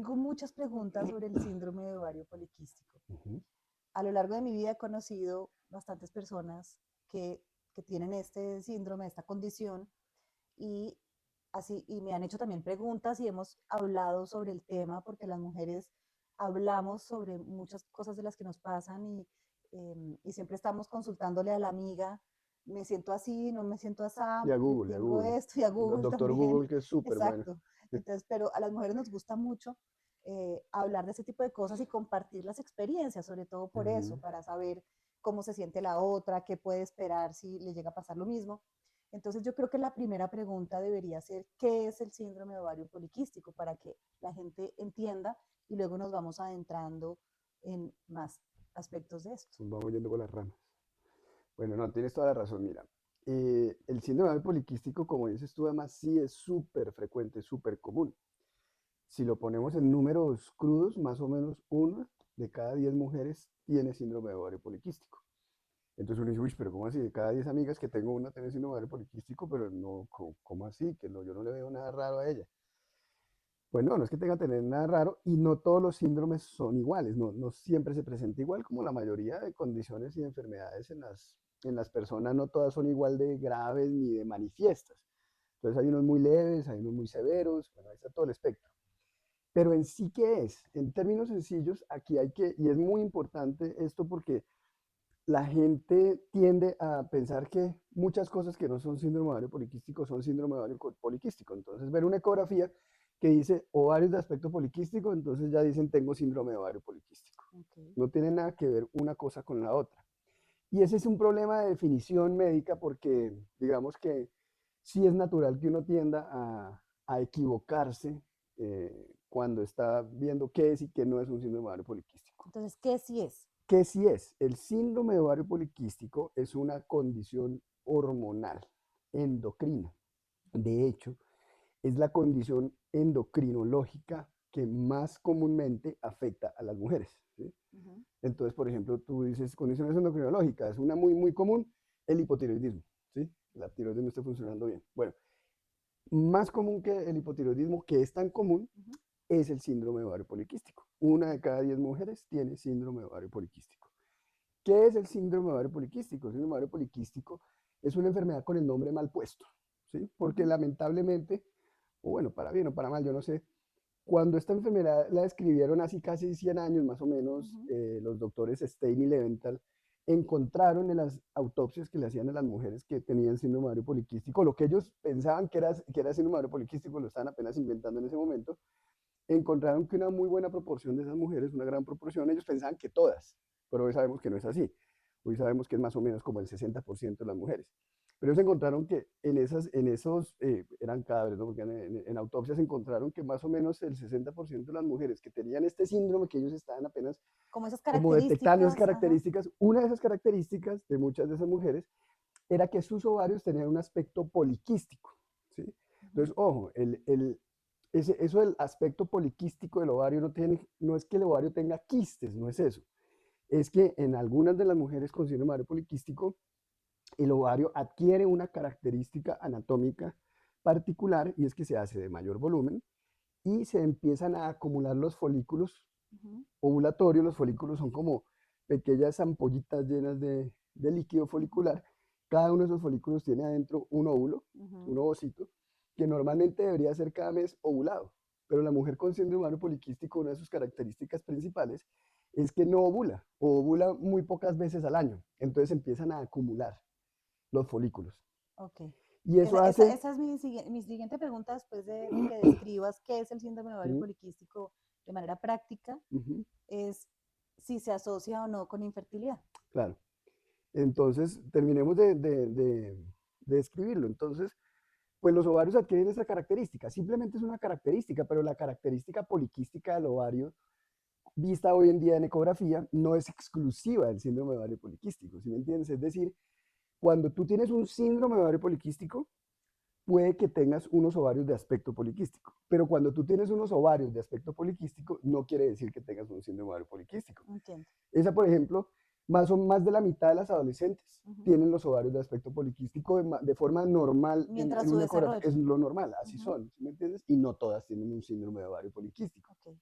tengo muchas preguntas sobre el síndrome de ovario poliquístico. Ujú. A lo largo de mi vida he conocido bastantes personas que tienen este síndrome, esta condición, y así, y me han hecho también preguntas y hemos hablado sobre el tema, porque las mujeres hablamos sobre muchas cosas de las que nos pasan y siempre estamos consultándole a la amiga, me siento así, no me siento así, Y a tengo Google. esto, y a Google Doctor también. Google, que es súper bueno. Exacto. Entonces, pero a las mujeres nos gusta mucho hablar de ese tipo de cosas y compartir las experiencias, sobre todo por eso, Ujú. para saber cómo se siente la otra, qué puede esperar si le llega a pasar lo mismo. Entonces yo creo que la primera pregunta debería ser, ¿qué es el síndrome de ovario poliquístico? Para que la gente entienda y luego nos vamos adentrando en más aspectos de esto. Nos vamos yendo con las ramas. Bueno, no, tienes toda la razón, mira. El síndrome ovario poliquístico, como dices tú, además sí es súper frecuente, súper común. Si lo ponemos en números crudos, más o menos una de cada 10 mujeres tiene síndrome de ovario poliquístico. Entonces uno dice, uy, pero ¿cómo así? De cada 10 amigas que tengo, una tiene síndrome de ovario poliquístico, pero no, ¿cómo así? Que no, yo no le veo nada raro a ella. Pues no, no es que tenga que tener nada raro y no todos los síndromes son iguales, no, no siempre se presenta igual como la mayoría de condiciones y enfermedades en las personas, no todas son igual de graves ni de manifiestas. Entonces hay unos muy leves, hay unos muy severos, bueno, ahí está todo el espectro. Pero en sí, ¿qué es? En términos sencillos, aquí hay que, y es muy importante esto porque la gente tiende a pensar que muchas cosas que no son síndrome ovario poliquístico son síndrome ovario poliquístico. Entonces, ver una ecografía que dice ovarios de aspecto poliquístico, entonces ya dicen tengo síndrome de ovario poliquístico. Okay. No tiene nada que ver una cosa con la otra. Y ese es un problema de definición médica porque digamos que sí es natural que uno tienda a equivocarse cuando está viendo qué es y qué no es un síndrome ovario poliquístico. Entonces, ¿qué sí es? ¿Qué sí es? El síndrome de ovario poliquístico es una condición hormonal, endocrina. De hecho, es la condición endocrinológica que más comúnmente afecta a las mujeres. ¿Sí? Uh -huh. Entonces, por ejemplo, tú dices condiciones endocrinológicas, una muy, muy común, el hipotiroidismo. ¿Sí? La tiroides no está funcionando bien. Bueno, más común que el hipotiroidismo, que es tan común, Uh -huh. es el síndrome de ovario poliquístico. Una de cada 10 mujeres tiene síndrome de ovario poliquístico. ¿Qué es el síndrome de ovario poliquístico? El síndrome de ovario poliquístico es una enfermedad con el nombre mal puesto, ¿sí? Porque Uh-huh. lamentablemente, o bueno, para bien o para mal, yo no sé, cuando esta enfermedad la describieron hace casi 100 años más o menos, Uh-huh. los doctores Stein y Leventhal encontraron en las autopsias que le hacían a las mujeres que tenían síndrome de ovario poliquístico, lo que ellos pensaban que era síndrome de ovario poliquístico, lo estaban apenas inventando en ese momento, encontraron que una muy buena proporción de esas mujeres, una gran proporción, ellos pensaban que todas, pero hoy sabemos que no es así. Hoy sabemos que es más o menos como el 60% de las mujeres. Pero ellos encontraron que eran cadáveres, ¿no? Porque en autopsias encontraron que más o menos el 60% de las mujeres que tenían este síndrome, que ellos estaban apenas Como esas como detectando esas características, ajá. características, una de esas características de muchas de esas mujeres era que sus ovarios tenían un aspecto poliquístico. ¿Sí? Uh-huh. Entonces, ojo, eso del aspecto poliquístico del ovario no es que el ovario tenga quistes, no es eso. Es que en algunas de las mujeres con síndrome de ovario poliquístico, el ovario adquiere una característica anatómica particular y es que se hace de mayor volumen y se empiezan a acumular los folículos Uh-huh. ovulatorios. Los folículos son como pequeñas ampollitas llenas de líquido Uh-huh. folicular. Cada uno de esos folículos tiene adentro un óvulo, Uh-huh. un ovocito, que normalmente debería ser cada mes ovulado. Pero la mujer con síndrome ovario poliquístico, una de sus características principales es que no ovula o ovula muy pocas veces al año. Entonces empiezan a acumular los folículos. Ok. Y eso hace... Esa es mi siguiente pregunta después de que describas qué es el síndrome de ovario poliquístico de manera práctica, es si se asocia o no con infertilidad. Claro. Entonces, terminemos de describirlo. Entonces, pues los ovarios adquieren esa característica. Simplemente es una característica, pero la característica poliquística del ovario, vista hoy en día en ecografía, no es exclusiva del síndrome de ovario poliquístico. ¿Sí me entiendes? Es decir, cuando tú tienes un síndrome de ovario poliquístico, puede que tengas unos ovarios de aspecto poliquístico. Pero cuando tú tienes unos ovarios de aspecto poliquístico, no quiere decir que tengas un síndrome de ovario poliquístico. Entiendo. Esa, por ejemplo, más de la mitad de las adolescentes Uh-huh. tienen los ovarios de aspecto poliquístico de forma normal Mientras en su una ecografía. desarrollo. Es lo normal, así Uh-huh. son, ¿sí me entiendes? Y no todas tienen un síndrome de ovario poliquístico. Okay.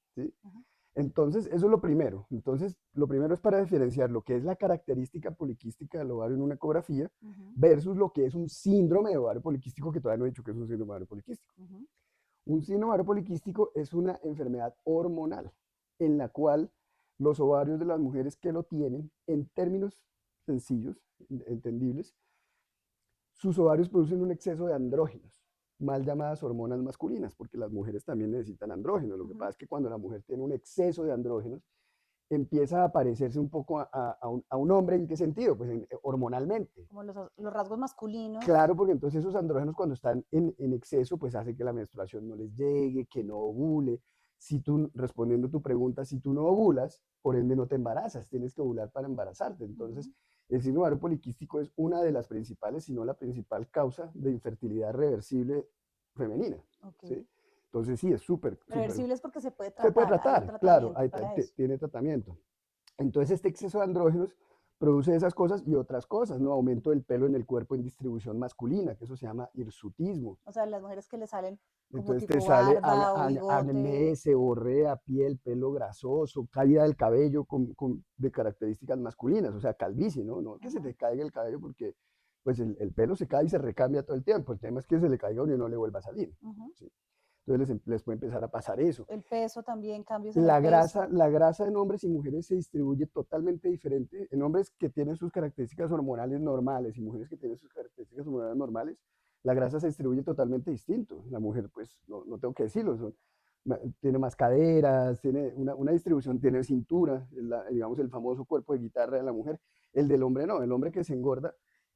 Entonces, eso es lo primero. Entonces, lo primero es para diferenciar lo que es la característica poliquística del ovario en una ecografía Ujú, versus lo que es un síndrome de ovario poliquístico, que todavía no he dicho que es un síndrome de ovario poliquístico. ujú. Un síndrome de ovario poliquístico es una enfermedad hormonal en la cual los ovarios de las mujeres que lo tienen, en términos sencillos, entendibles, sus ovarios producen un exceso de andrógenos, mal llamadas hormonas masculinas, porque las mujeres también necesitan andrógenos. Lo que Ujú. pasa es que cuando la mujer tiene un exceso de andrógenos, empieza a parecerse un poco a un hombre. ¿En qué sentido? Pues hormonalmente. Como los rasgos masculinos. Claro, porque entonces esos andrógenos cuando están en exceso, pues hace que la menstruación no les llegue, que no ovule. Si tú, respondiendo a tu pregunta, si tú no ovulas, por ende no te embarazas, tienes que ovular para embarazarte. Entonces, Ujú. el síndrome ovario poliquístico es una de las principales, si no la principal causa de infertilidad reversible femenina, Ok. ¿sí? Entonces, sí, es súper, súper. Reversible es porque se puede Se puede tratar, hay tratar, claro, tratamiento para eso. tiene tratamiento. Entonces, este exceso de andrógenos produce esas cosas y otras cosas, ¿no? Aumento del pelo en el cuerpo en distribución masculina, que eso se llama hirsutismo. O sea, las mujeres que le salen como Entonces te tipo sale barba o acné, bigote. seborrea, piel, pelo grasoso, caída del cabello de características masculinas, o sea, calvicie, ¿no? No que se Ujú, te caiga el cabello porque pues el pelo se cae y se recambia todo el tiempo. El tema es que se le caiga uno y no le vuelva a salir, ujú. ¿sí? Entonces les puede empezar a pasar eso. El peso también, cambios en el peso. La grasa en hombres y mujeres se distribuye totalmente diferente. En hombres que tienen sus características hormonales normales y mujeres que tienen sus características hormonales normales, la grasa se distribuye totalmente distinto. La mujer, pues, no tengo que decirlo, tiene más caderas, tiene una distribución, tiene cintura, digamos el famoso cuerpo de guitarra de la mujer. El del hombre no, el hombre que se engorda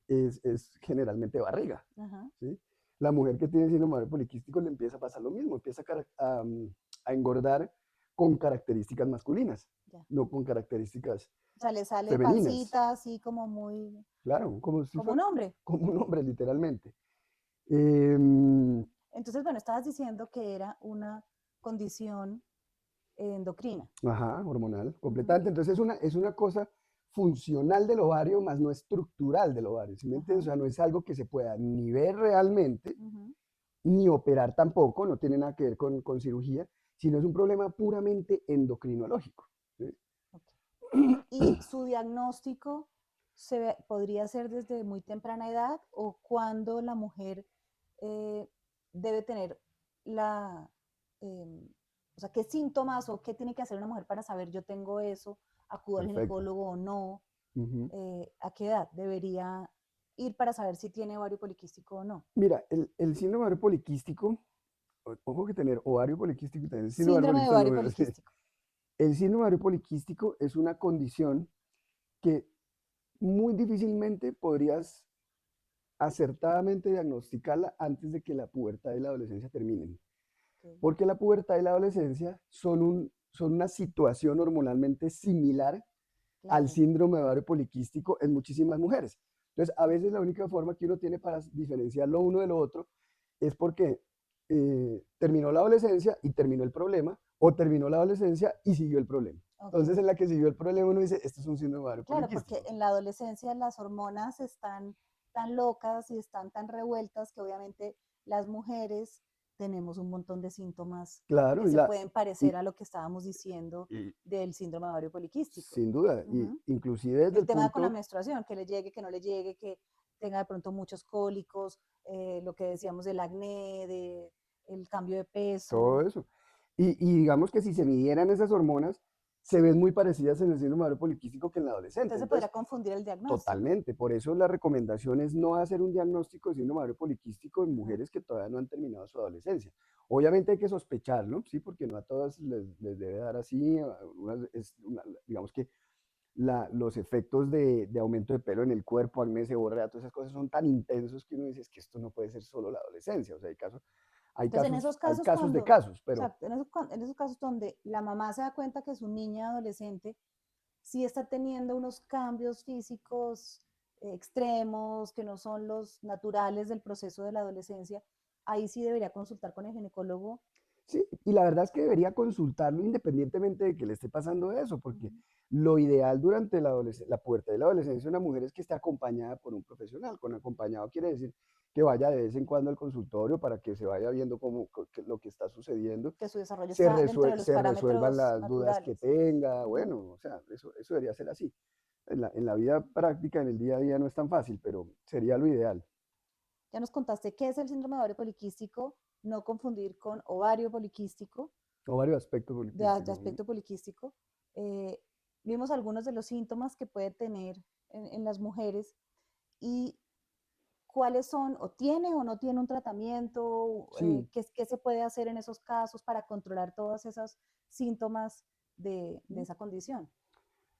es generalmente barriga, Ajá, ¿sí? La mujer que tiene síndrome ovario poliquístico le empieza a pasar lo mismo, empieza a engordar con características masculinas, ya. no con características O sea, le sale femeninas. pancita así como muy, Claro, como si como fuera un hombre. como un hombre, literalmente. Em, Entonces, bueno, estabas diciendo que era una condición endocrina. ajá, hormonal, Ujú, completamente. Entonces es una cosa funcional del ovario, más no estructural del ovario. ¿Sí me entiendes? ajá, O sea, no es algo que se pueda ni ver realmente, ujú. ni operar tampoco, no tiene nada que ver con cirugía, sino es un problema puramente endocrinológico, ¿sí? Ok. ¿Y su diagnóstico podría ser desde muy temprana edad o cuando la mujer eh, debe tener la, em, o sea, qué síntomas o qué tiene que hacer una mujer para saber yo tengo eso, acudo al Perfecto. ginecólogo o no? Ujú. ¿A qué edad debería ir para saber si tiene ovario poliquístico o no? Mira, el síndrome ovario poliquístico, ojo que tener ovario poliquístico y tener síndrome ovario Síndrome de poliquístico, ovario poliquístico. el síndrome ovario poliquístico es una condición que muy difícilmente podrías acertadamente diagnosticarla antes de que la pubertad y la adolescencia terminen. Okay, Porque la pubertad y la adolescencia son una situación hormonalmente similar al claro. síndrome de ovario poliquístico en muchísimas mujeres. Entonces, a veces la única forma que uno tiene para diferenciar lo uno de lo otro es porque terminó la adolescencia y terminó el problema, o terminó la adolescencia y siguió el problema. Entonces, Ok. en la que siguió el problema, uno dice, esto es un síndrome de ovario Claro, porque poliquístico. en la adolescencia las hormonas están tan locas y están tan revueltas que obviamente las mujeres tenemos un montón de síntomas que Claro, se pueden y, parecer a lo que estábamos diciendo y del síndrome de ovario poliquístico. sin duda, y Ujú. inclusive desde El el tema con la punto, menstruación, que le llegue, que no le llegue, que tenga de pronto muchos cólicos, lo que decíamos del acné, de el cambio de todo peso. eso. Y digamos que si se midieran esas hormonas, se ven muy parecidas en el síndrome ovario poliquístico que en la adolescente. Entonces se podría Entonces, confundir el diagnóstico. totalmente. Por eso la recomendación es no hacer un diagnóstico de síndrome ovario poliquístico en Ajá. mujeres que todavía no han terminado su adolescencia. Obviamente hay que sospecharlo, ¿sí? Porque no a todas les debe dar así. Digamos que los efectos de aumento de pelo en el cuerpo, acné, seborrea, todas esas cosas son tan intensos que uno dice, es que esto no puede ser solo la adolescencia. O sea, Entonces, en esos hay casos, casos de cuando, casos, pero exacto, en esos casos donde la mamá se da cuenta que su niña adolescente sí está teniendo unos cambios físicos extremos, que no son los naturales del proceso de la adolescencia, ahí sí debería consultar con el ginecólogo Sí, y la verdad es que debería consultarlo independientemente de que le esté pasando eso, porque Ujú. lo ideal durante la pubertad y la adolescencia de una mujer es que esté acompañada por un profesional. Con acompañado quiere decir que vaya de vez en cuando al consultorio para que se vaya viendo lo que está sucediendo, Que su desarrollo está dentro de los se resuelvan parámetros las dudas que naturales. tenga. Ujú. Bueno, o sea, eso debería ser así. En la vida práctica, en el día a día no es tan fácil, pero sería lo ideal. Ya nos contaste qué es el síndrome de ovario poliquístico, no confundir con ovario poliquístico, O varios aspectos de poliquísticos. aspecto poliquístico. Eh, Vimos algunos de los síntomas que puede tener en las mujeres y cuáles son, o tiene o no tiene un tratamiento, Sí, qué se puede hacer en esos casos para controlar todos esos síntomas de esa condición.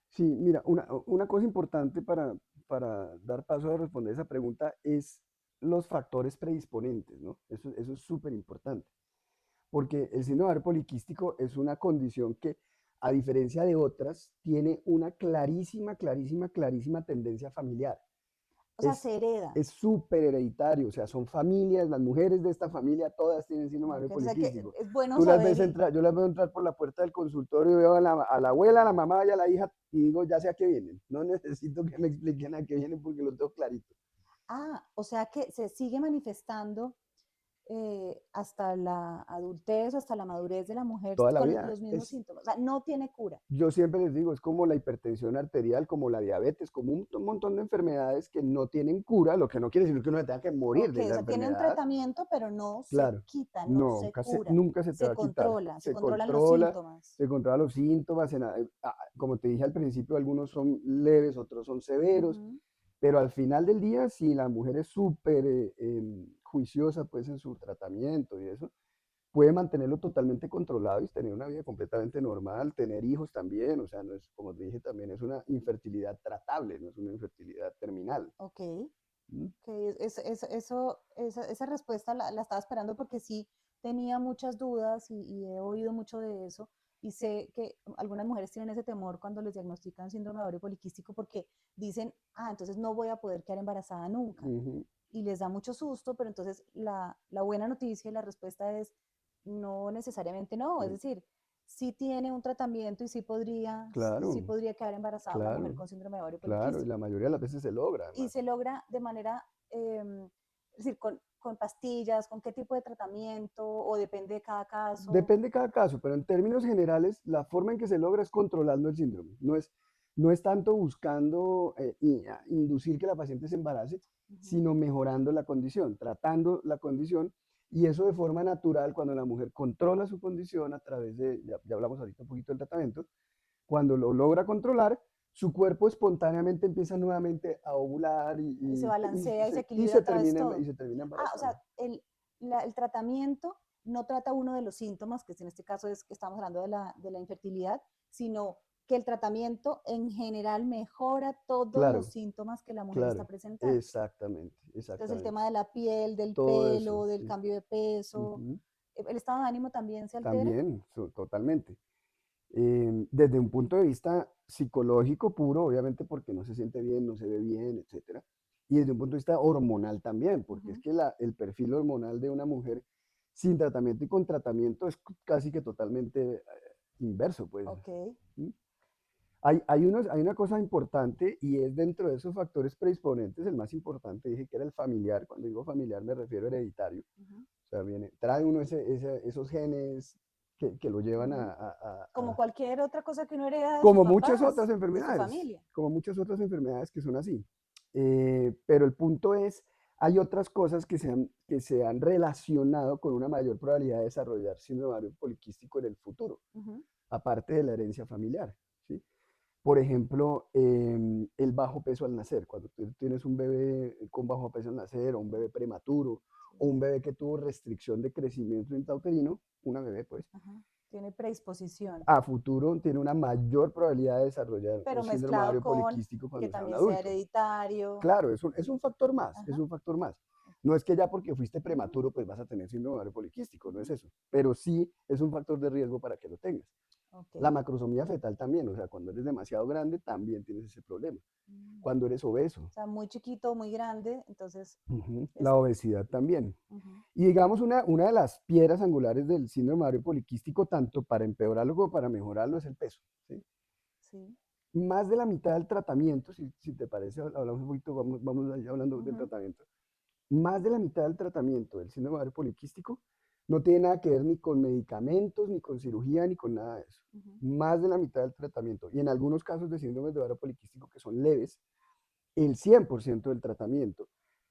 sí, mira, una cosa importante para dar paso a responder esa pregunta es los factores predisponentes, ¿no? Eso es súper importante, porque el síndrome ovario poliquístico es una condición que, a diferencia de otras, tiene una clarísima tendencia familiar. O sea, Es se hereda. es súper hereditario, o sea, son familias, las mujeres de esta familia todas tienen síndrome ovario Okay, o sea que poliquístico. es bueno Tú las saber ves y, entrar, yo las veo entrar por la puerta del consultorio y veo a la abuela, a la mamá y a la hija y digo, ya sé a qué vienen. No necesito que me expliquen a qué vienen porque lo tengo clarito. o sea que se sigue manifestando hasta la adultez o hasta la madurez de la mujer Toda la con vida. los mismos síntomas. O sea, no tiene cura. Yo siempre les digo, es como la hipertensión arterial, como la diabetes, como un montón de enfermedades que no tienen cura, lo que no quiere decir que uno se tenga que morir Ok, de o esa sea, tiene un enfermedad. tratamiento, pero no se Claro, quita, no se nunca cura, nunca se te va a quitar. se controlan los síntomas. Se controla los síntomas. Como te dije al principio, algunos son leves, otros son severos, Ujú. pero al final del día, si la mujer es súper juiciosa pues, en su tratamiento y eso, puede mantenerlo totalmente controlado y tener una vida completamente normal, tener hijos también, o sea, no es, como te dije, también es una infertilidad tratable, no es una infertilidad terminal. Ok, ¿Mm? ok, esa respuesta la estaba esperando porque sí tenía muchas dudas y he oído mucho de eso y sé que algunas mujeres tienen ese temor cuando les diagnostican síndrome de ovario poliquístico porque dicen, entonces no voy a poder quedar embarazada nunca Ujú. y les da mucho susto, pero entonces la buena noticia y la respuesta es no necesariamente no, es No, decir, sí tiene un tratamiento y sí claro, podría quedar embarazada una mujer claro, con síndrome de ovario claro, y la poliquístico. mayoría de las veces se logra Y además. se logra de manera, es decir, con pastillas, con qué tipo de tratamiento o depende de cada caso. Depende de cada caso, pero en términos generales, la forma en que se logra es controlando el síndrome. No es tanto buscando inducir que la paciente se embarace, Ujú. sino mejorando la condición, tratando la condición, y eso de forma natural, cuando la mujer controla su condición a través de, ya hablamos ahorita un poquito del tratamiento, cuando lo logra controlar, su cuerpo espontáneamente empieza nuevamente a ovular Y se balancea y se y equilibra otra vez y todo. se termina O sea, embarazando. el tratamiento no trata uno de los síntomas, que en este caso es que estamos hablando de la infertilidad, sino que el tratamiento en general mejora todos los Claro, síntomas que la mujer está claro, presentando. exactamente, Entonces el exactamente. tema de la piel, del Todo eso, pelo, del sí. cambio de peso, Ujú. el estado de ánimo también se altera. También, totalmente. Desde un punto de vista psicológico puro, obviamente porque no se siente bien, no se ve bien, etcétera. Y desde un punto de vista hormonal también, porque es Ujú. que el perfil hormonal de una mujer sin tratamiento y con tratamiento es casi que totalmente inverso, pues. Ok. ¿Mm? Hay una cosa importante y es dentro de esos factores predisponentes, el más importante, dije que era el familiar. Cuando digo familiar me refiero a hereditario. Ujú. O sea, trae uno esos genes que lo llevan Ujú. Como a- cualquier otra cosa que uno hereda de sus como muchas otras papás, de su enfermedades, familia. como muchas otras enfermedades que son así. Pero el punto es, hay otras cosas que se han relacionado con una mayor probabilidad de desarrollar síndrome ovario poliquístico en el futuro, Ujú. aparte de la herencia familiar, ¿sí? Por ejemplo, el bajo peso al nacer. Cuando tú tienes un bebé con bajo peso al nacer, o un bebé prematuro, o Sí. un bebé que tuvo restricción de crecimiento intrauterino, una bebé, pues, Ajá. Tiene predisposición, a futuro tiene una mayor probabilidad de desarrollar pero síndrome mezclado ovario con poliquístico que cuando sea un también sea adulto. hereditario. Claro, es un factor más, es Ajá. un factor más. Ok. No es que ya porque fuiste Ujú, prematuro, pues vas a tener síndrome ovario poliquístico, no es ujú. eso. Pero sí es un factor de riesgo para que lo tengas. Ok. La macrosomía fetal también, o sea, cuando eres demasiado grande también tienes ese problema. Mm. Cuando eres obeso, O sea, muy chiquito, muy grande, entonces la es... obesidad también. Ujú, Y digamos, una de las piedras angulares del síndrome ovario poliquístico, tanto para empeorarlo como para mejorarlo, es el peso. ¿Sí? sí. Más de la mitad del tratamiento, si te parece, hablamos un poquito, vamos allá hablando del Ujú, tratamiento. Más de la mitad del tratamiento del síndrome ovario poliquístico no tiene nada que ver ni con medicamentos, ni con cirugía, ni con nada de eso. ujú. Más de la mitad del tratamiento. Y en algunos casos de síndrome de ovario poliquístico que son leves, el 100% del tratamiento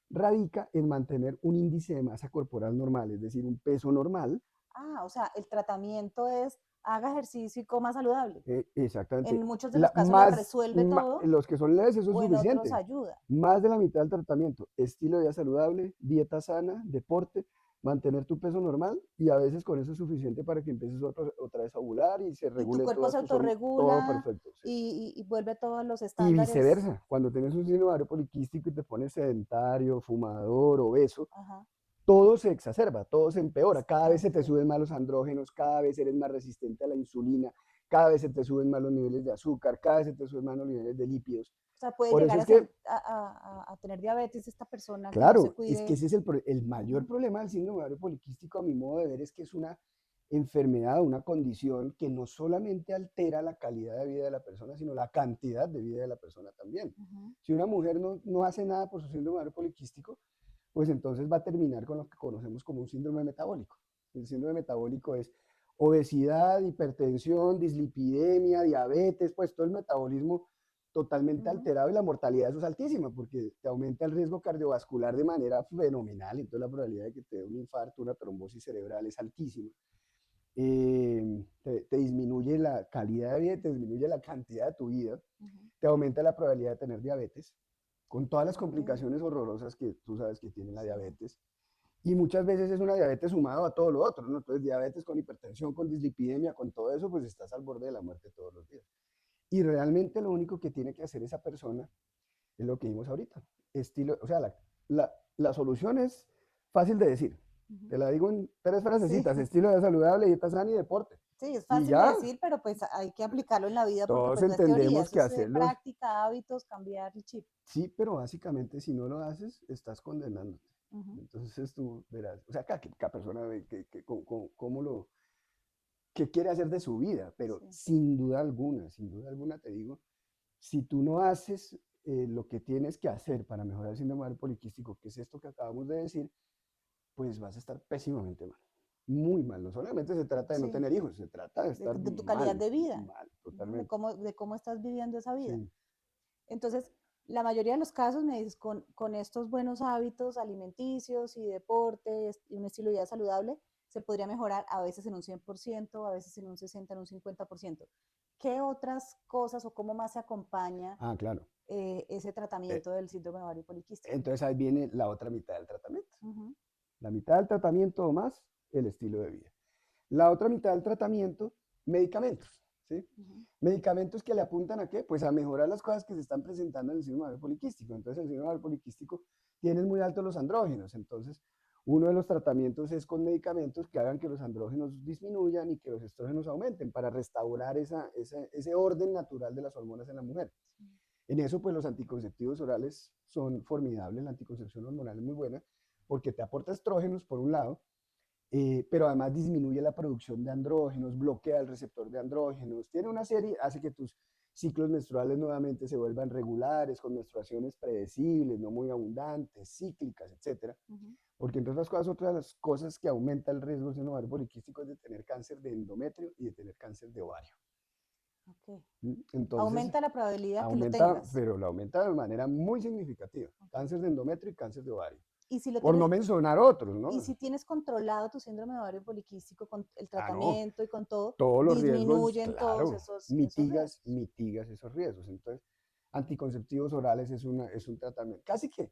radica en mantener un índice de masa corporal normal, es decir, un peso normal. Ah, o sea, el tratamiento es haga ejercicio y coma saludable. Exactamente. En muchos de los casos lo resuelve todo Los que son leves, eso es o en otros suficiente. ayuda. Más de la mitad del tratamiento, estilo de vida saludable, dieta sana, deporte, mantener tu peso normal y a veces con eso es suficiente para que empieces otra vez a ovular y se Y tu regule cuerpo todas se tus hormonas, todo autorregula perfecto. Sí. y vuelve a todos los Y estándares. viceversa, cuando tienes un síndrome ovario poliquístico y te pones sedentario, fumador, obeso, Ajá, todo se exacerba, todo se empeora, cada vez se te ok. suben más los andrógenos, cada vez eres más resistente a la insulina, cada vez se te suben más los niveles de azúcar, cada vez se te suben más los niveles de lípidos. O sea, puede Por eso llegar es a que, ser a tener diabetes esta persona que no se claro, es que cuide. ese es el mayor Ujú, problema del síndrome ovario poliquístico, a mi modo de ver, es que es una enfermedad, una condición que no solamente altera la calidad de vida de la persona, sino la cantidad de vida de la persona también. ujú, Si una mujer no hace nada por su síndrome ovario poliquístico, pues entonces va a terminar con lo que conocemos como un síndrome metabólico. El síndrome metabólico es obesidad, hipertensión, dislipidemia, diabetes, pues todo el metabolismo totalmente ujú. alterado y la mortalidad de eso es altísima porque te aumenta el riesgo cardiovascular de manera fenomenal, entonces la probabilidad de que te dé un infarto, una trombosis cerebral es altísima. Te disminuye la calidad de vida, te disminuye la cantidad de tu vida, Ujú. te aumenta la probabilidad de tener diabetes, con todas las Ok, complicaciones horrorosas que tú sabes que tiene la sí. diabetes. Y muchas veces es una diabetes sumado a todo lo otro, ¿no? Entonces, diabetes con hipertensión, con dislipidemia, con todo eso, pues estás al borde de la muerte todos los días. Y realmente lo único que tiene que hacer esa persona es lo que vimos ahorita. Estilo, o sea, la solución es fácil de decir. Ujú. Te la digo en tres Sí, frasecitas: estilo de vida saludable, dieta sana y deporte. sí, es Y fácil de ya, decir, pero pues hay que aplicarlo en la vida porque todos pues no es teoría, entendemos eso que es hacerlos, práctica, hábitos, cambiar el chip. sí, pero básicamente si no lo haces, estás condenándote. Ujú, Entonces tú verás, o sea, cada persona ve cómo qué quiere hacer de su vida, pero sí. sin duda alguna te digo, si tú no haces lo que tienes que hacer para mejorar el síndrome ovario poliquístico, que es esto que acabamos de decir, pues vas a estar pésimamente mal. Muy mal. No solamente se trata de no Sí, tener hijos, se trata de estar de tu calidad mal, de vida, mal, ¿no? totalmente. De cómo estás viviendo esa vida. Sí, Entonces, la mayoría de los casos, me dices, con estos buenos hábitos alimenticios y deporte y un estilo de vida saludable, se podría mejorar a veces en un 100%, a veces en un 60%, en un 50%. ¿Qué otras cosas o cómo más se acompaña claro. ese Eh, tratamiento del síndrome ovario poliquístico? entonces ahí viene la otra mitad del tratamiento. Ujú, La mitad del tratamiento o más, el estilo de vida. La otra mitad del tratamiento, medicamentos. ¿Sí? ujú, Medicamentos que le apuntan a qué? Pues a mejorar las cosas que se están presentando en el síndrome ovario poliquístico. Entonces, el síndrome ovario poliquístico tiene muy altos los andrógenos. Entonces, uno de los tratamientos es con medicamentos que hagan que los andrógenos disminuyan y que los estrógenos aumenten para restaurar ese orden natural de las hormonas en la mujer. sí, En eso, pues los anticonceptivos orales son formidables, la anticoncepción hormonal es muy buena porque te aporta estrógenos por un lado, pero además disminuye la producción de andrógenos, bloquea el receptor de andrógenos, tiene una serie, hace que tus ciclos menstruales nuevamente se vuelvan regulares, con menstruaciones predecibles, no muy abundantes, cíclicas, etcétera. ujú, Porque entre otras cosas, otra de las cosas que aumenta el riesgo del ovario poliquístico es de tener cáncer de endometrio y de tener cáncer de ovario. ok. Entonces, Aumenta la probabilidad que lo aumenta, tengas. pero lo aumenta de manera muy significativa. Ok. Cáncer de endometrio y cáncer de ovario. Y si lo Por no tienes, mencionar otros, y ¿no? si tienes controlado tu síndrome de ovario poliquístico con el No, tratamiento y con todo, todos los riesgos, disminuyen todos claro, esos riesgos. mitigas esos riesgos. Entonces, anticonceptivos orales es un tratamiento, casi que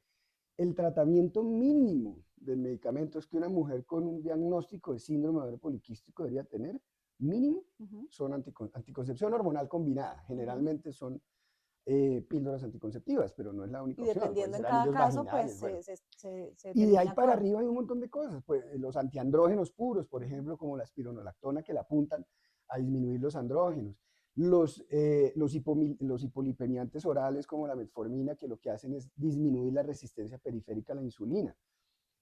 el tratamiento mínimo del medicamento es que una mujer con un diagnóstico de síndrome de ovario poliquístico debería tener, mínimo, Ujú, son anticoncepción hormonal combinada. ujú. Generalmente son píldoras anticonceptivas, pero no es la única Y opción, pueden dependiendo en ser cada anillos caso, pues vaginales, bueno. se Y de ahí determina para cuál. arriba hay un montón de cosas, pues los antiandrógenos puros, por Ujú, ejemplo, como la espironolactona, que la apuntan a disminuir los andrógenos. Los hipolipemiantes orales como la metformina, que lo que hacen es disminuir la resistencia periférica a la insulina,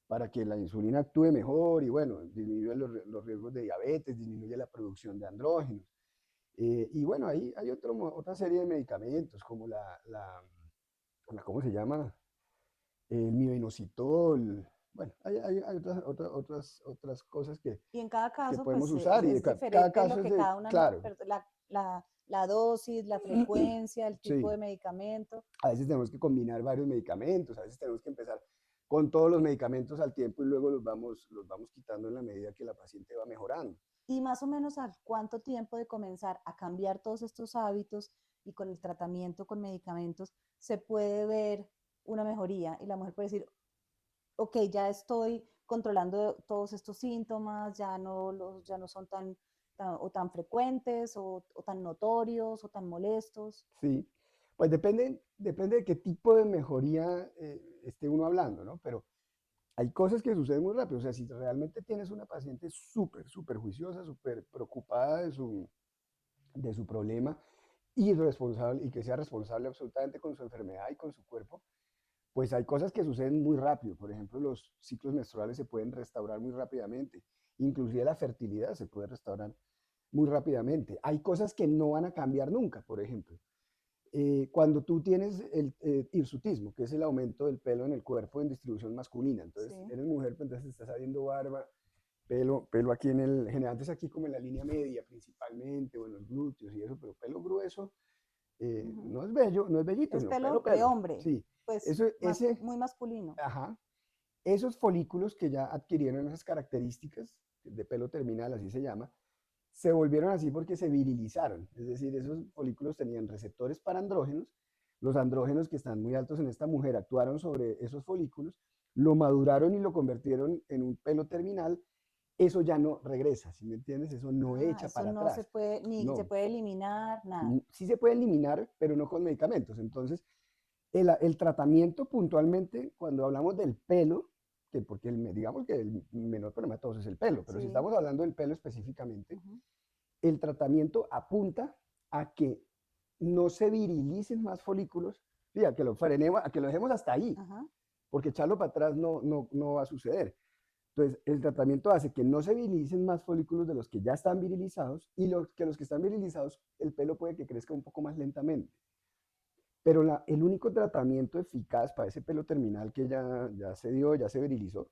para que la insulina actúe mejor y bueno, disminuye los riesgos de diabetes, disminuye la producción de andrógenos. Y bueno, ahí hay otra serie de medicamentos como ¿cómo se llama? El mioinositol. Bueno, hay otras cosas Y en cada que caso, podemos pues usar y es cada diferente lo caso es que cada claro, la dosis, la frecuencia, el tipo sí. de medicamento. A veces tenemos que combinar varios medicamentos, a veces tenemos que empezar con todos los medicamentos al tiempo y luego los vamos quitando en la medida que la paciente va mejorando. Y más o menos al cuánto tiempo de comenzar a cambiar todos estos hábitos y con el tratamiento con medicamentos se puede ver una mejoría y la mujer puede decir, ok, ya estoy controlando todos estos síntomas, ya no son tan frecuentes o tan notorios o tan molestos. Sí, pues depende de qué tipo de mejoría esté uno hablando, ¿no? Pero hay cosas que suceden muy rápido. O sea, si realmente tienes una paciente súper juiciosa, súper preocupada de su problema y responsable, y que sea responsable absolutamente con su enfermedad y con su cuerpo, pues hay cosas que suceden muy rápido. Por ejemplo, los ciclos menstruales se pueden restaurar muy rápidamente. Inclusive la fertilidad se puede restaurar muy rápidamente. Hay cosas que no van a cambiar nunca, por ejemplo. Cuando tú tienes el hirsutismo, que es el aumento del pelo en el cuerpo en distribución masculina, entonces Sí. eres mujer, pues entonces te está saliendo barba, pelo aquí generalmente es aquí como en la línea media principalmente, o en los glúteos y eso, pero pelo grueso, Ujú. no es bello, no es bellito, Es sino pelo de pelo. hombre, Sí, pues eso, ese, muy masculino. ajá, esos folículos que ya adquirieron esas características de pelo terminal, así se llama, se volvieron así porque se virilizaron. Es decir, esos folículos tenían receptores para andrógenos. Los andrógenos que están muy altos en esta mujer actuaron sobre esos folículos, lo maduraron y lo convirtieron en un pelo terminal. Eso ya no regresa, ¿sí me entiendes? Eso no Ah, echa eso para no se atrás. puede, ni se No, puede eliminar, nada. sí se puede eliminar, pero no con medicamentos. Entonces, el tratamiento puntualmente, cuando hablamos del pelo, que porque digamos que el menor problema de todos es el pelo, pero si Sí. estamos hablando del pelo específicamente, Ujú. el tratamiento apunta a que no se virilicen más folículos, sí, a que lo frenemos, a que lo dejemos hasta ahí, Ajá. porque echarlo para atrás no va a suceder. Entonces, el tratamiento hace que no se virilicen más folículos de los que ya están virilizados y los que están virilizados, el pelo puede que crezca un poco más lentamente. Pero el único tratamiento eficaz para ese pelo terminal que ya se dio, ya se virilizó,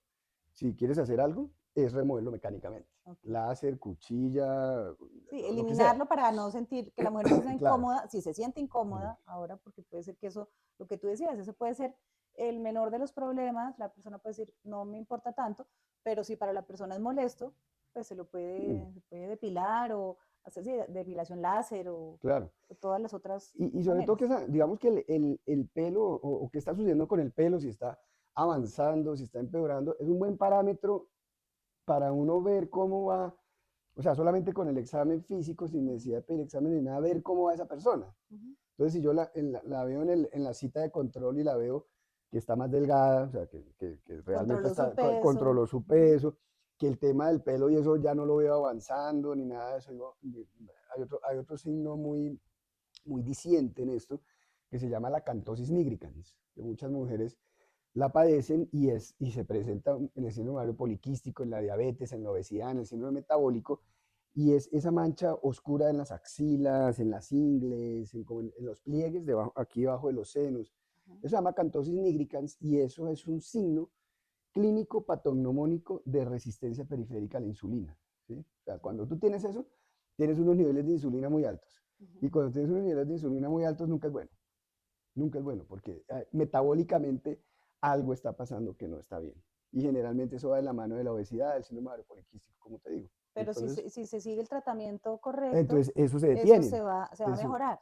si quieres hacer algo, es removerlo mecánicamente. Ok. Láser, cuchilla, Sí, lo que sea. eliminarlo para no sentir que la mujer no se sienta Claro. incómoda, si se siente incómoda ahora, porque puede ser que eso, lo que tú decías, eso puede ser el menor de los problemas, la persona puede decir, no me importa tanto, pero si para la persona es molesto, pues se puede depilar o hacer depilación láser Claro. o todas las otras Y sobre todo maneras. que digamos que el pelo o qué está sucediendo con el pelo, si está avanzando, si está empeorando, es un buen parámetro para uno ver cómo va, o sea, solamente con el examen físico, sin Ujú, necesidad de pedir examen ni nada, ver cómo va esa persona. ujú. Entonces, si yo la veo en la cita de control y la veo que está más delgada, o sea, que realmente Controló su peso. controló su Ujú. peso, que el tema del pelo y eso ya no lo veo avanzando ni nada de eso. Hay otro signo muy diciente en esto que se llama la cantosis nigricans, que muchas mujeres la padecen y se presenta en el síndrome ovario poliquístico, en la diabetes, en la obesidad, en el síndrome metabólico, y es esa mancha oscura en las axilas, en las ingles, en los pliegues, aquí debajo de los senos. Ajá. Eso se llama cantosis nigricans y eso es un signo clínico patognomónico de resistencia periférica a la insulina. ¿Sí? O sea, Sí. cuando tú tienes eso, tienes unos niveles de insulina muy altos. Ujú. Y cuando tienes unos niveles de insulina muy altos, nunca es bueno. Nunca es bueno, porque metabólicamente algo está pasando que no está bien. Y generalmente eso va de la mano de la obesidad, del síndrome ovario poliquístico, como te digo. Pero Entonces, si se sigue el tratamiento correcto, entonces eso se eso detiene. se va a Eso mejorar.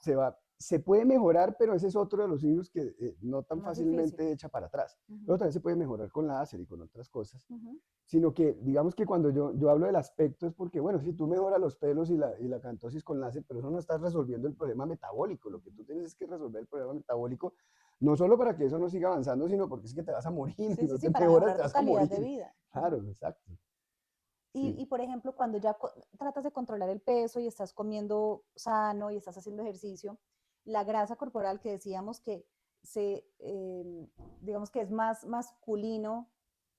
se puede mejorar, pero ese es otro de los signos que no tan Más difícil. fácilmente echa para atrás. Pero Ujú, también se puede mejorar con láser y con otras cosas. ujú. Sino que, digamos que cuando yo hablo del aspecto es porque, bueno, si tú mejoras los pelos y la cantosis con láser, pero eso no estás resolviendo el problema metabólico. Lo que tú tienes es que resolver el problema metabólico, no solo para que eso no siga avanzando, sino porque es que te vas a morir. Si Sí, sí, no sí, te para mejoras, mejorar te tu vas a calidad morir. de vida. Ujú. Claro, exacto. Sí, por ejemplo, cuando ya tratas de controlar el peso y estás comiendo sano y estás haciendo ejercicio, la grasa corporal que decíamos que digamos que es más masculino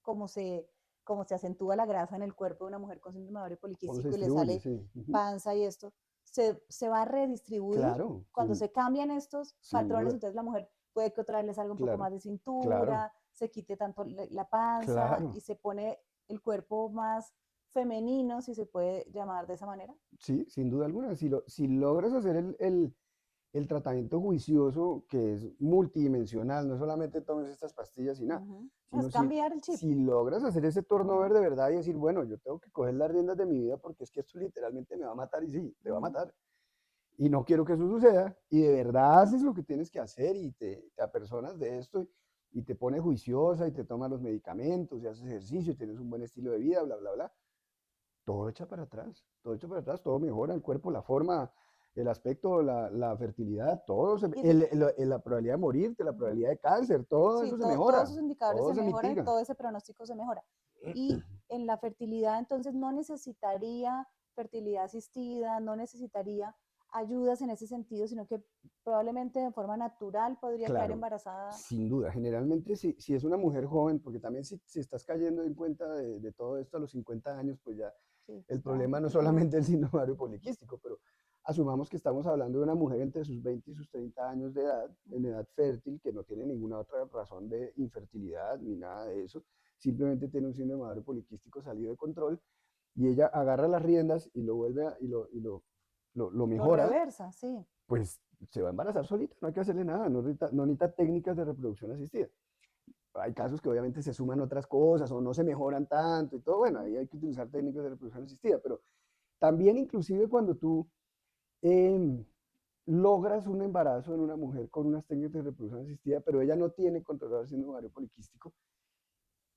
como se, como se acentúa la grasa en el cuerpo de una mujer con síndrome de ovario cómo se poliquístico y le distribuye, sale sí. Ujú. panza y esto, se va a redistribuir Claro, cuando se cambian estos sin patrones, duda. entonces la mujer puede que otra vez le salga un poco Claro, más de claro, cintura, se quite tanto la panza y claro. se pone el cuerpo más femenino, si se puede llamar de esa manera. Sí, sin duda alguna. Si logras hacer el tratamiento juicioso, que es multidimensional, no solamente tomes estas pastillas y nada, Ujú. Es sino cambiar el chip. si logras hacer ese turnover Ujú, de verdad y decir, bueno, yo tengo que coger las riendas de mi vida porque es que esto literalmente me va a matar y sí, te va a ujú. matar. Y no quiero que eso suceda. Y de verdad haces lo que tienes que hacer y te apersonas de esto y te pones juiciosa y te tomas los medicamentos y haces ejercicio y tienes un buen estilo de vida, bla, bla, bla. Todo echa para atrás, todo echa para atrás, todo mejora, el cuerpo, la forma, el aspecto, la fertilidad, todo, Y de- la probabilidad de morirte, la ujú. probabilidad de cáncer, todo Sí, eso se todos mejora, esos indicadores todo se se mejoran y mitiga. todo ese pronóstico se mejora. Y en la fertilidad, entonces, no necesitaría fertilidad asistida, no necesitaría ayudas en ese sentido, sino que probablemente de forma natural podría quedar Claro, embarazada. sin duda. Generalmente, si es una mujer joven, porque también si estás cayendo en cuenta de todo esto a los 50 años, pues ya Sí, el ya un problema no es poquito más. solamente el síndrome ovario poliquístico, pero asumamos que estamos hablando de una mujer entre sus 20 y sus 30 años de edad, en Ujú. edad fértil, que no tiene ninguna otra razón de infertilidad ni nada de eso, simplemente tiene un síndrome ovario poliquístico salido de control, y ella agarra las riendas y lo vuelve lo Lo mejora, reversa, sí. pues se va a embarazar solita, no hay que hacerle nada, no necesita técnicas de reproducción asistida. Hay casos que obviamente se suman otras cosas o no se mejoran tanto y todo, bueno, Ujú. ahí hay que utilizar técnicas de reproducción asistida, pero también inclusive cuando tú eh, logras un embarazo en una mujer con unas técnicas de reproducción asistida, pero ella no tiene controlado el síndrome ovario poliquístico,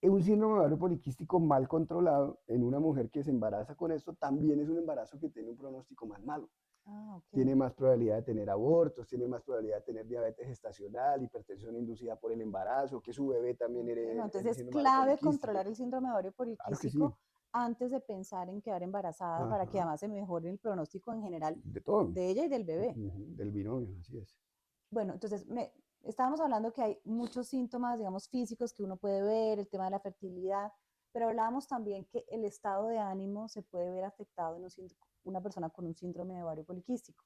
un síndrome ovario poliquístico mal controlado en una mujer que se embaraza con esto también es un embarazo que tiene un pronóstico más malo. Ah, ok. Tiene más probabilidad de tener abortos, tiene más probabilidad de tener diabetes gestacional, hipertensión inducida por el embarazo, que su bebé también Ok, herede no, el entonces es síndrome ovario clave poliquístico. controlar el síndrome ovario Claro que sí. poliquístico antes de pensar en quedar embarazada para que Ajá. además se mejore el pronóstico en general De todo. de ella y del bebé. Ujú, del binomio, así es. Bueno, entonces estábamos hablando que hay muchos síntomas, digamos, físicos que uno puede ver, el tema de la fertilidad, pero hablábamos también que el estado de ánimo se puede ver afectado en una persona con un síndrome de ovario poliquístico.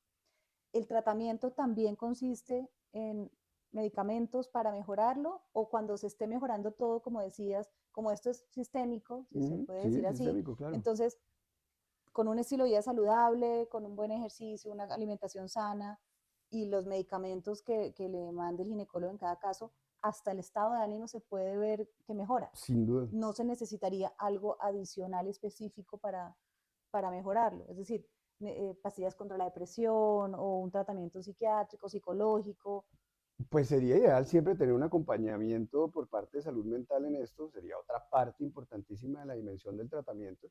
¿El tratamiento también consiste en medicamentos para mejorarlo o cuando se esté mejorando todo, como decías, como esto es sistémico, si se Ujú, puede sí, decir es así, sistémico, claro. entonces con un estilo de vida saludable, con un buen ejercicio, una alimentación sana y los medicamentos que le mande el ginecólogo en cada caso, hasta el estado de ánimo se puede ver que mejora. Sin duda. No se necesitaría algo adicional específico para mejorarlo. Es decir, pastillas contra la depresión o un tratamiento psiquiátrico, psicológico. Pues sería ideal siempre tener un acompañamiento por parte de salud mental en esto, sería otra parte importantísima de la dimensión del tratamiento.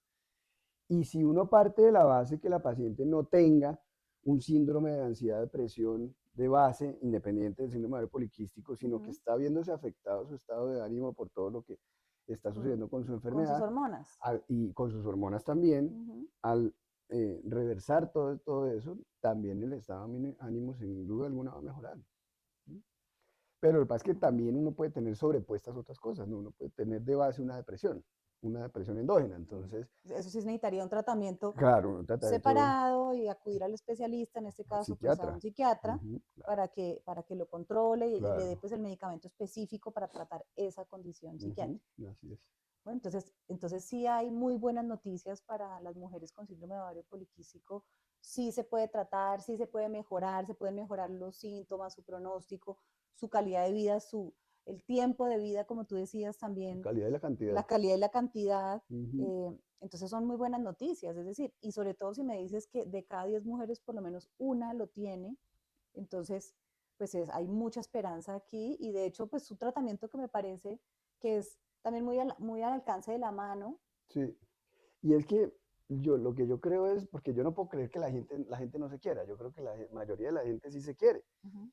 Y si uno parte de la base que la paciente no tenga un síndrome de ansiedad, depresión de base, independiente del síndrome ovario poliquístico, Uh sino que -huh, está viéndose afectado su estado de ánimo por todo lo que está sucediendo con su con sus enfermedad hormonas. y con sus hormonas también, Uh -huh. al reversar todo eso, también el estado de ánimo sin duda alguna va a mejorar. ¿Sí? Pero lo que pasa es que también uno puede tener sobrepuestas otras cosas, ¿no? Uno puede tener de base una depresión endógena. Entonces, Eso sí necesitaría un tratamiento claro, un tratamiento separado y acudir al especialista, en este caso pues a psiquiatra. un psiquiatra, Ujú, claro, para que lo controle y le dé claro. pues el medicamento específico para tratar esa condición Ujú, psiquiátrica. así es. Bueno, entonces sí hay muy buenas noticias para las mujeres con síndrome de ovario poliquístico. Sí se puede tratar, sí se puede mejorar, se pueden mejorar los síntomas, su pronóstico, su calidad de vida, el tiempo de vida, como tú decías La también, calidad y la cantidad. la calidad y la cantidad. Ujú. Entonces son muy buenas noticias, es decir, y sobre todo si me dices que de cada 10 mujeres por lo menos una lo tiene, entonces pues hay mucha esperanza aquí y de hecho pues su tratamiento que me parece que es también muy al alcance de la mano. Sí. Y es que lo que yo creo es, porque yo no puedo creer que la gente no se quiera, yo creo que la mayoría de la gente sí se quiere, Uh -huh.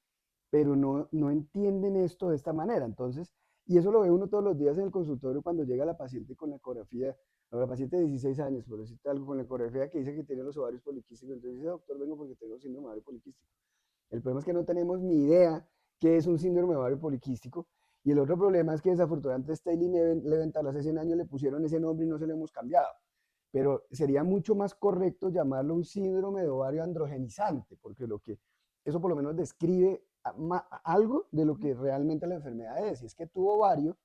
pero no entienden esto de esta manera. Entonces, y eso lo ve uno todos los días en el consultorio cuando llega la paciente con la ecografía. a la paciente de 16 años, por decirte algo, con la ecografía que dice que tiene los ovarios poliquísticos, entonces dice, doctor, vengo porque tengo síndrome de ovario poliquístico. El problema es que no tenemos ni idea qué es un síndrome de ovario poliquístico, y el otro problema es que desafortunadamente Staley Leventhal hace 100 años le pusieron ese nombre y no se lo hemos cambiado. Pero sería mucho más correcto llamarlo un síndrome de ovario androgenizante, porque eso por lo menos describe algo de lo que realmente la enfermedad es. Y es que tu ovario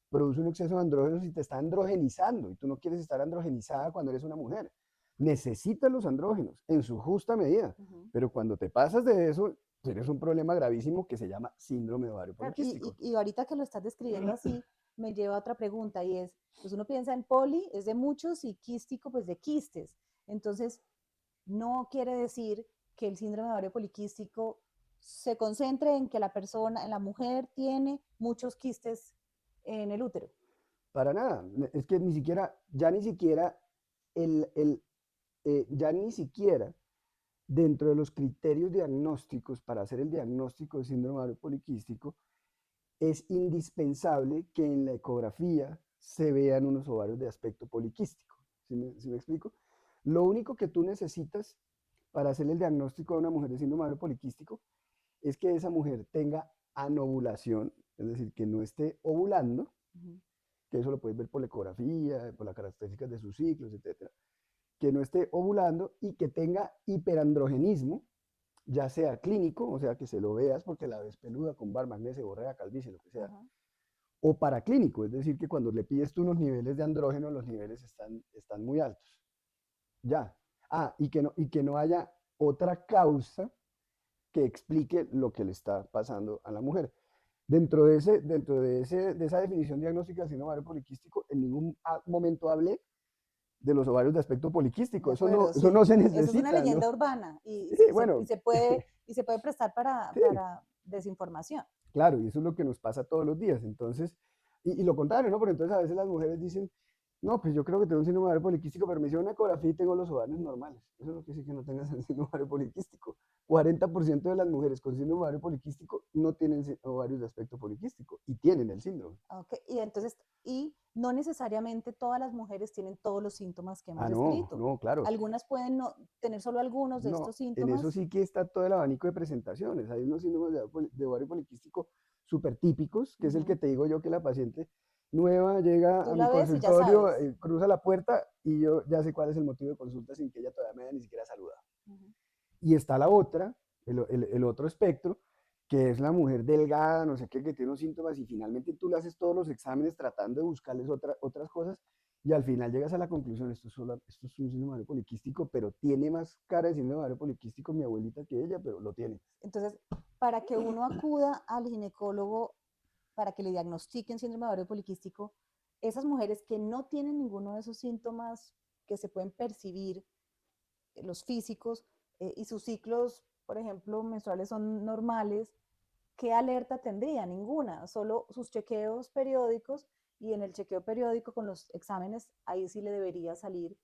produce un exceso de andrógenos y te está androgenizando, y tú no quieres estar androgenizada cuando eres una mujer. Necesitas los andrógenos en su justa medida, pero cuando te pasas de eso, tienes un problema gravísimo que se llama síndrome de ovario Claro, poliquístico. y ahorita que lo estás describiendo así, me lleva a otra pregunta y es, pues uno piensa en poli, es de muchos, y quístico, pues de quistes. Entonces, no quiere decir que el síndrome de ovario poliquístico se concentre en que la persona, en la mujer, tiene muchos quistes en el útero. Para nada, es que ni siquiera, ya ni siquiera, ya ni siquiera dentro de los criterios diagnósticos para hacer el diagnóstico de síndrome ovario poliquístico, es indispensable que en la ecografía se vean unos ovarios de aspecto poliquístico. ¿Sí me explico? Lo único que tú necesitas para hacer el diagnóstico de una mujer de síndrome ovario poliquístico es que esa mujer tenga anovulación, es decir, que no esté ovulando, que eso lo puedes ver por la ecografía, por las características de sus ciclos, etcétera, que no esté ovulando y que tenga hiperandrogenismo, ya sea clínico, o sea, que se lo veas porque la ves peluda, con barba, acné, seborrea, calvicie, lo que sea, o paraclínico, es decir, que cuando le pides tú unos niveles de andrógeno, los niveles están muy altos. Ya. Y que no haya otra causa que explique lo que le está pasando a la mujer. De esa definición diagnóstica de síndrome ovario poliquístico, en ningún momento hablé de los ovarios de aspecto De poliquístico. Eso no, acuerdo, eso no sí. se Eso es una necesita, ¿no? leyenda urbana Sí, bueno, y se puede prestar sí, para desinformación. claro, y eso es lo que nos pasa todos los días. Entonces, y lo contrario, ¿no? Porque entonces a veces las mujeres dicen, no, pues yo creo que tengo un síndrome ovario poliquístico, pero me hicieron una ecografía y tengo los ovarios normales. Eso no quiere decir que no tengas el síndrome ovario poliquístico. 40% de las mujeres con síndrome ovario poliquístico no tienen ovarios de aspecto poliquístico y tienen el síndrome. Okay. Y entonces, y no necesariamente todas las mujeres tienen todos los síntomas que hemos Ah, no, descrito. no, claro. Algunas pueden no, tener solo algunos de No, estos en eso síntomas. sí que está todo el abanico de presentaciones. Hay unos síndromes de ovario poliquístico súper típicos, que es el que te digo yo, que la paciente nueva llega Tú a mi la ves y ya consultorio, sabes. cruza la puerta y yo ya sé cuál es el motivo de consulta sin que ella todavía me haya ni siquiera saludado. Y está la otra, el otro espectro, que es la mujer delgada, no sé qué, que tiene unos síntomas y finalmente tú le haces todos los exámenes tratando de buscarles otras cosas y al final llegas a la conclusión, esto es un síndrome ovario poliquístico, pero tiene más cara de síndrome ovario poliquístico mi abuelita que ella, pero lo tiene. Entonces, para que uno acuda al ginecólogo para que le diagnostiquen síndrome de ovario poliquístico, esas mujeres que no tienen ninguno de esos síntomas que se pueden percibir, los físicos, y sus ciclos, por ejemplo, menstruales son normales, ¿qué alerta tendría? Ninguna, solo sus chequeos periódicos, y en el chequeo periódico con los exámenes, ahí sí le debería salir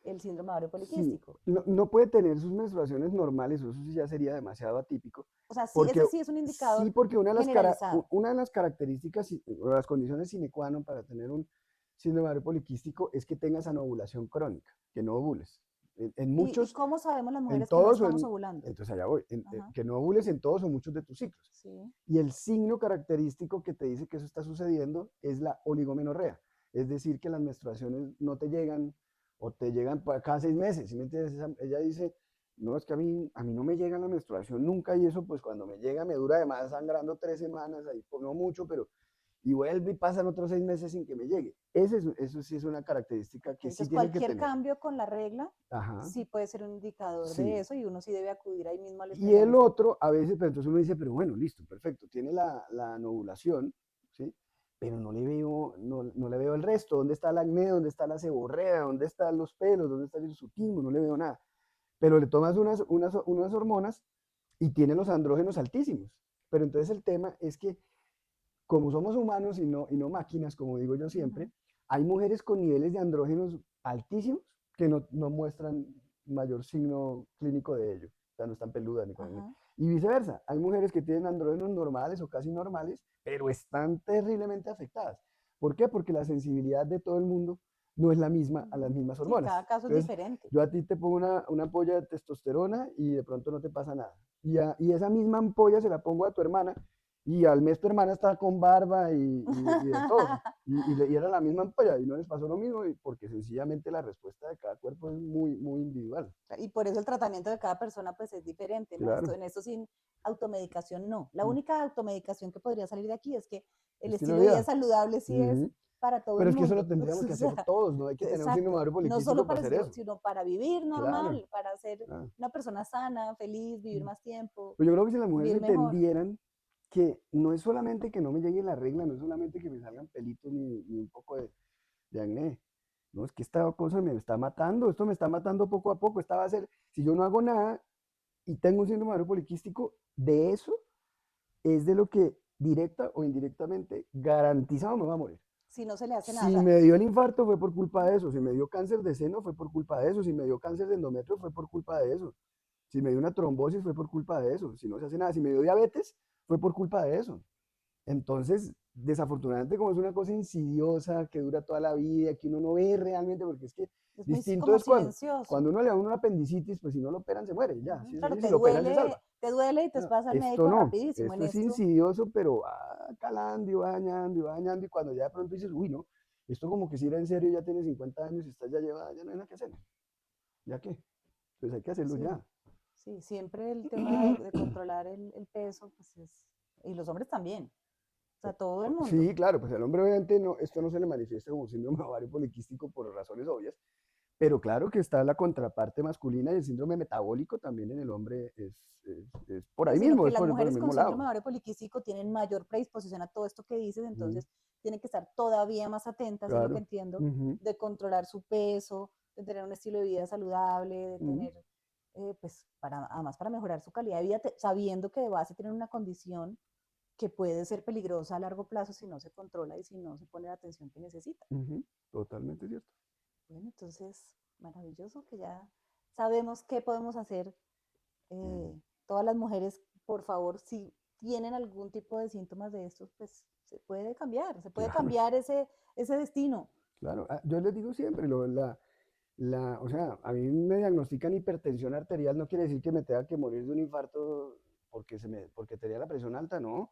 el síndrome de ovario Sí, poliquístico. no puede tener sus menstruaciones normales, eso sí ya sería demasiado atípico, O sea, sí, porque ese sí es un sí, indicador porque generalizado. una de las características o las condiciones sine qua non para tener un síndrome ovario poliquístico es que tengas anovulación crónica, que no ovules. En ¿Y muchos, cómo sabemos las en mujeres que no todos, estamos ovulando? entonces allá voy, Ajá, que no ovules en todos o muchos de tus ciclos. sí. Y el signo característico que te dice que eso está sucediendo es la oligomenorrea, es decir, que las menstruaciones no te llegan o te llegan cada 6 meses. ¿Sí me entiendes? Ella dice, no, es que a mí no me llega la menstruación nunca y eso pues cuando me llega me dura además sangrando 3 semanas, ahí pues, no mucho, pero y vuelve y pasan otros 6 meses sin que me llegue. Eso sí es una característica Okay. que sí Entonces, tiene que cualquier tener. cambio con la regla Ajá, sí puede ser un indicador de sí. eso y uno sí debe acudir ahí mismo al Y el especialista. otro, a veces, pero entonces uno dice, pero bueno, listo, perfecto, tiene la ovulación, ¿sí? Pero no le veo el resto. ¿Dónde está el acné? ¿Dónde está la seborrea? ¿Dónde están los pelos? ¿Dónde está el hirsutismo? No le veo nada. Pero le tomas unas hormonas y tiene los andrógenos altísimos. Pero entonces el tema es que, como somos humanos y no máquinas, como digo yo siempre, hay mujeres con niveles de andrógenos altísimos que no muestran mayor signo clínico de ello. O sea, no están peludas ni con acné. Ajá. Y viceversa, hay mujeres que tienen andrógenos normales o casi normales, pero están terriblemente afectadas. ¿Por qué? Porque la sensibilidad de todo el mundo no es la misma a las Ujú. mismas Sí, hormonas. cada caso es Entonces, diferente. yo a ti te pongo una ampolla de testosterona y de pronto no te pasa nada. Y esa misma ampolla se la pongo a tu hermana y al mes tu hermana está con barba y de todo. Y era la misma ampolla y no les pasó lo mismo porque sencillamente la respuesta de cada cuerpo es muy, muy individual. Y por eso el tratamiento de cada persona pues es diferente, ¿no? Claro. En esto sin automedicación no. La Mm. única automedicación que podría salir de aquí es que el Estilo de estilo de vida vida. saludable sí es Ujú. para todo Pero el es que eso lo mundo. tendríamos O que hacer sea, todos, no hay que tener un síndrome exacto. ovario No solo poliquístico para para hacer eso, eso. sino para vivir Claro. normal, para ser Ah. una persona sana, feliz, vivir más tiempo, Pues yo creo que si las mujeres vivir mejor. entendieran que no es solamente que no me llegue la regla, no es solamente que me salgan pelitos ni un poco de acné. No, es que esta cosa me está matando, esto me está matando poco a poco. Esta va a ser, si yo no hago nada y tengo un síndrome ovario poliquístico, de eso es de lo que directa o indirectamente garantizado me va a morir. Si no se le hace nada. O Si sea, me dio el infarto fue por culpa de eso, si me dio cáncer de seno fue por culpa de eso, si me dio cáncer de endometrio fue por culpa de eso, si me dio una trombosis fue por culpa de eso, si no se hace nada, si me dio diabetes fue por culpa de eso. Entonces, desafortunadamente, como es una cosa insidiosa, que dura toda la vida, que uno no ve realmente, porque es que es muy distinto como es cuando silencioso. uno le da una apendicitis, pues si no lo operan se muere, ya, Ujú. si, Claro, si lo operan se salva. te duele y te No, vas al esto médico no, rapidísimo. En esto es esto, insidioso, pero va calando y va dañando y va dañando, y cuando ya de pronto dices, uy, no, esto como que si era en serio, ya tiene 50 años y está ya llevada, ya no hay nada que hacer. ¿Ya qué? Pues hay que hacerlo sí, ya. sí, siempre el tema de controlar el peso, pues es, y los hombres también, o sea, todo el mundo. Sí, claro, pues al hombre obviamente no, esto no se le manifiesta como síndrome ovario poliquístico por razones obvias, pero claro que está la contraparte masculina y el síndrome metabólico también en el hombre es por Claro, ahí sino mismo, que es las por el mujeres con mismo síndrome lado. ovario poliquístico tienen mayor predisposición a todo esto que dices, Ujú. entonces tienen que estar todavía más atentas, es lo que Claro. entiendo, Ujú. de controlar su peso, de tener un estilo de vida saludable, de Ujú. tener, pues, además para mejorar su calidad de vida, sabiendo que de base tienen una condición que puede ser peligrosa a largo plazo si no se controla y si no se pone la atención que necesita. Ujú. Totalmente cierto. Bueno, entonces, maravilloso que ya sabemos qué podemos hacer. Todas las mujeres, por favor, si tienen algún tipo de síntomas de estos, pues se puede Claro, cambiar ese destino. claro. Ah, yo les digo siempre, o sea, a mí me diagnostican hipertensión arterial, no quiere decir que me tenga que morir de un infarto porque tenía la presión alta, no.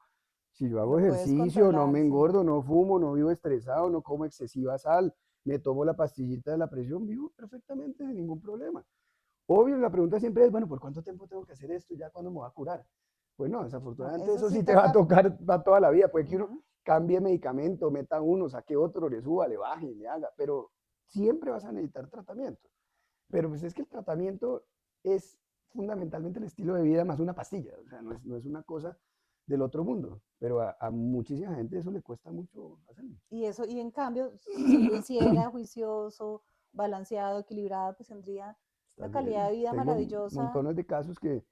Si yo hago Lo puedes ejercicio, no controlar, me sí. engordo, no fumo, no vivo estresado, no como excesiva sal, me tomo la pastillita de la presión, vivo perfectamente sin ningún problema. Obvio, la pregunta siempre es, bueno, ¿por cuánto tiempo tengo que hacer esto? ¿Ya cuándo me va a curar? Pues no, No, desafortunadamente eso eso sí sí te va a toca. tocar va toda la vida. Puede que uno Ujú. cambie medicamento, meta uno, saque otro, le suba, le baje, le haga, pero siempre vas a necesitar tratamiento. Pero pues es que el tratamiento es fundamentalmente el estilo de vida más una pastilla, o sea, no es una cosa del otro mundo, pero a muchísima gente eso le cuesta mucho hacerlo. Y eso, y en cambio, si lo hiciera juicioso, balanceado, equilibrado, pues tendría una Estás calidad bien. de vida Tengo maravillosa montones de casos que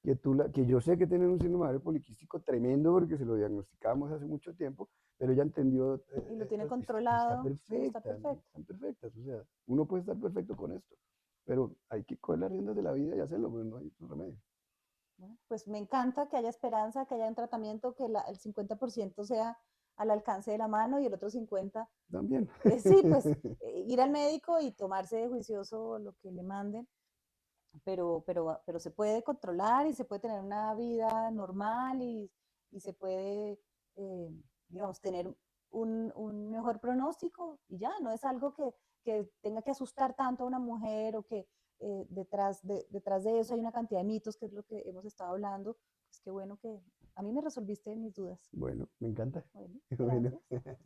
yo sé que tienen un síndrome ovario poliquístico tremendo porque se lo diagnosticamos hace mucho tiempo, pero ella entendió, y lo tiene está controlado y está perfecta, perfecto. están perfectas, o sea, uno puede estar perfecto con esto, pero hay que coger las riendas de la vida y hacerlo, porque no hay otro remedio. Bueno, pues me encanta que haya esperanza, que haya un tratamiento, que el 50% sea al alcance de la mano y el otro 50%, También. sí, pues ir al médico y tomarse de juicioso lo que le manden, pero se puede controlar y se puede tener una vida normal y se puede, eh, digamos, tener un mejor pronóstico y ya, no es algo que tenga que asustar tanto a una mujer o que detrás de eso hay una cantidad de mitos, que es lo que hemos estado hablando. Pues qué bueno que a mí me resolviste mis dudas. Bueno, me encanta. Bueno, Bueno. gracias.